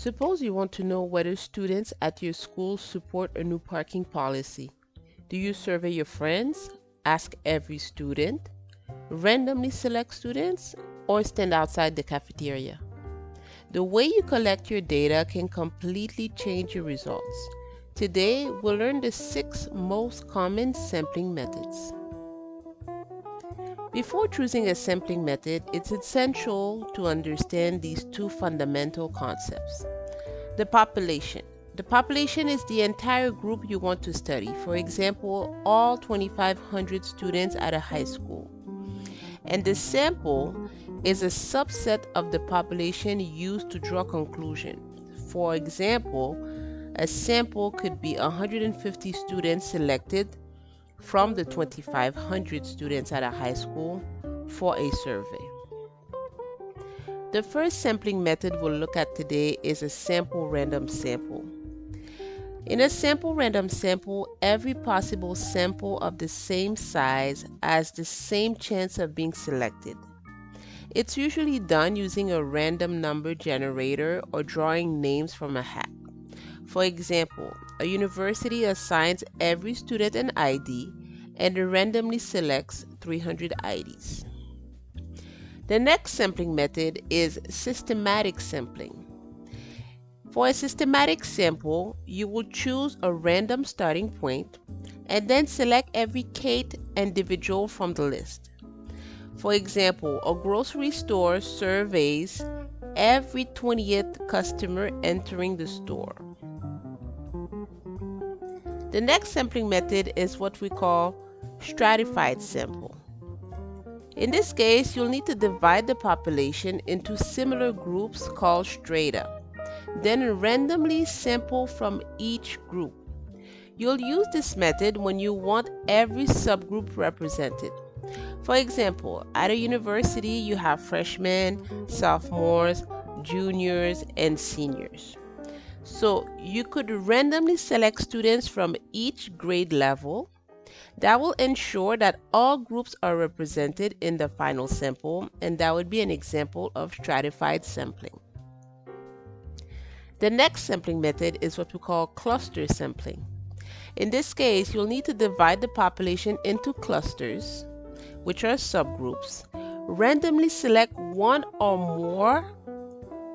Suppose you want to know whether students at your school support a new parking policy. Do you survey your friends, ask every student, randomly select students, or stand outside the cafeteria? The way you collect your data can completely change your results. Today, we'll learn the 6 most common sampling methods. Before choosing a sampling method, it's essential to understand these 2 fundamental concepts. The population. The population is the entire group you want to study. For example, all 2,500 students at a high school. And the sample is a subset of the population used to draw a conclusion. For example, a sample could be 150 students selected from the 2,500 students at a high school for a survey. The first sampling method we'll look at today is a sample random sample. In a sample random sample, every possible sample of the same size has the same chance of being selected. It's usually done using a random number generator or drawing names from a hat. For example, a university assigns every student an ID and randomly selects 300 IDs. The next sampling method is systematic sampling. For a systematic sample, you will choose a random starting point and then select every kate individual from the list. For example, a grocery store surveys every 20th customer entering the store. The next sampling method is what we call stratified sample. In this case, you'll need to divide the population into similar groups called strata, then randomly sample from each group. You'll use this method when you want every subgroup represented. For example, at a university, you have freshmen, sophomores, juniors, and seniors. So you could randomly select students from each grade level. That will ensure that all groups are represented in the final sample, and that would be an example of stratified sampling. The next sampling method is what we call cluster sampling. In this case, you'll need to divide the population into clusters, which are subgroups, randomly select one or more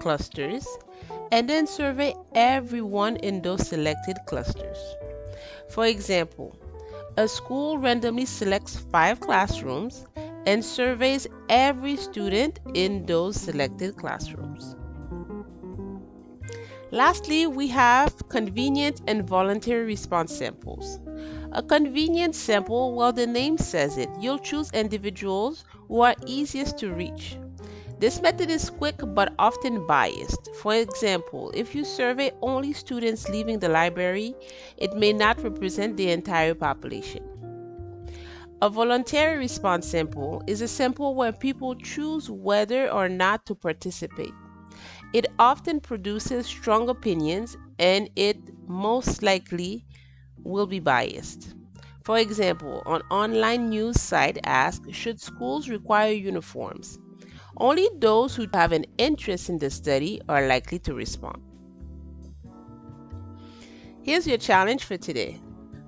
clusters, and then survey everyone in those selected clusters. For example, a school randomly selects 5 classrooms and surveys every student in those selected classrooms. Lastly, we have convenient and voluntary response samples. A convenient sample, well, the name says it. You'll choose individuals who are easiest to reach. This method is quick but often biased. For example, if you survey only students leaving the library, it may not represent the entire population. A voluntary response sample is a sample where people choose whether or not to participate. It often produces strong opinions, and it most likely will be biased. For example, an online news site asks, should schools require uniforms? Only those who have an interest in the study are likely to respond. Here's your challenge for today.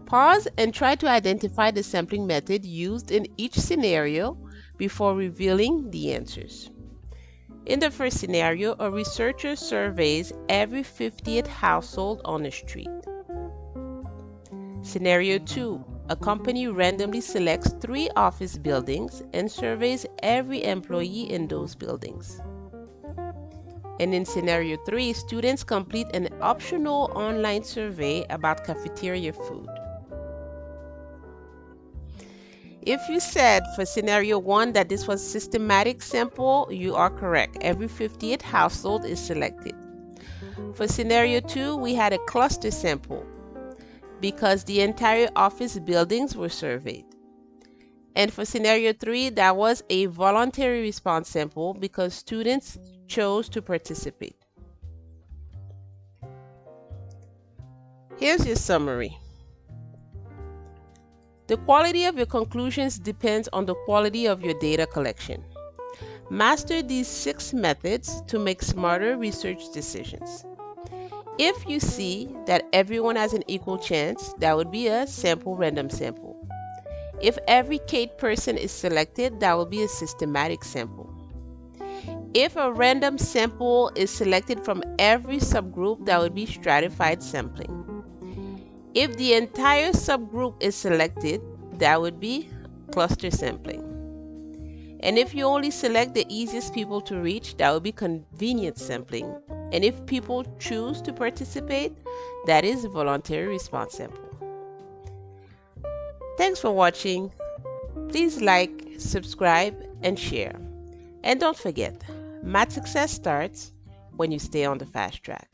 Pause and try to identify the sampling method used in each scenario before revealing the answers. In the first scenario, a researcher surveys every 50th household on the street. Scenario 2. A company randomly selects 3 office buildings and surveys every employee in those buildings. And in scenario 3, students complete an optional online survey about cafeteria food. If you said for scenario 1 that this was systematic sample, you are correct. Every 50th household is selected. For scenario 2, we had a cluster sample because the entire office buildings were surveyed. And for scenario 3, that was a voluntary response sample because students chose to participate. Here's your summary. The quality of your conclusions depends on the quality of your data collection. Master these 6 methods to make smarter research decisions. If you see that everyone has an equal chance, that would be a sample random sample. If every Kate person is selected, that will be a systematic sample. If a random sample is selected from every subgroup, that would be stratified sampling. If the entire subgroup is selected, that would be cluster sampling. And if you only select the easiest people to reach, that would be convenient sampling. And if people choose to participate, that is voluntary response sample. Thanks for watching. Please like, subscribe, and share. And don't forget, math success starts when you stay on the fast track.